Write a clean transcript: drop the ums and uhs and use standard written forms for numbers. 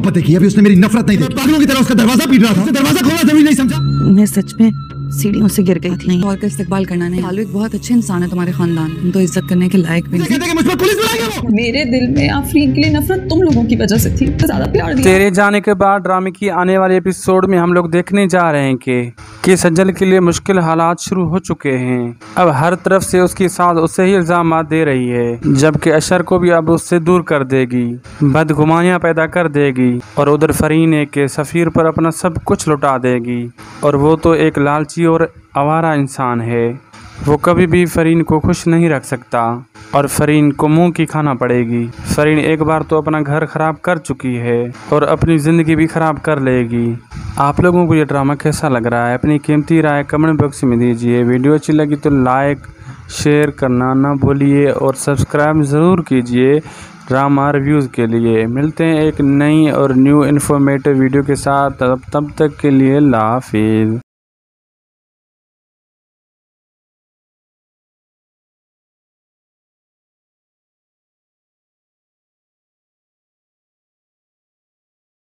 मोहब्बत देखी है, अभी उसने मेरी नफरत नहीं देखी। पागलों की तरह उसका दरवाजा पीट रहा था, दरवाजा खोलना जरूरी नहीं समझा। मैं सच में सीढ़ियों से गिर गई थी। और का इस्तेकबाल करना नहीं। लालू एक बहुत अच्छे इंसान है तुम्हारे खानदान, तुम तो इज्जत करने के लायक भी नहीं। कहते कि मुझ पर पुलिस बुलाएंगे वो। मेरे दिल में आफरीन के लिए नफरत तुम लोगों की वजह से थी, तो ज्यादा प्यार दिया। तेरे जाने के बाद ड्रामे की आने वाले एपिसोड में हम लोग देखने जा रहे हैं कि सज्जल के लिए मुश्किल हालात शुरू हो चुके हैं। अब हर तरफ से उसकी सास उसे ही इल्जाम दे रही है, जबकि अशर को भी अब उससे दूर कर देगी, बदगुमानियां पैदा कर देगी और उधर फरीन के सफ़ीर पर अपना सब कुछ लुटा देगी। और वो तो एक लालची और आवारा इंसान है, वो कभी भी फरीन को खुश नहीं रख सकता और फरीन को मुंह की खाना पड़ेगी। फरीन एक बार तो अपना घर खराब कर चुकी है और अपनी ज़िंदगी भी खराब कर लेगी। आप लोगों को ये ड्रामा कैसा लग रहा है? अपनी कीमती राय कमेंट बॉक्स में दीजिए। वीडियो अच्छी लगी तो लाइक शेयर करना ना भूलिए और सब्सक्राइब ज़रूर कीजिए ड्रामा रिव्यूज़ के लिए। मिलते हैं एक नई और न्यू इन्फॉर्मेटिव वीडियो के साथ, तब तक के लिए अल्लाह हाफिज़।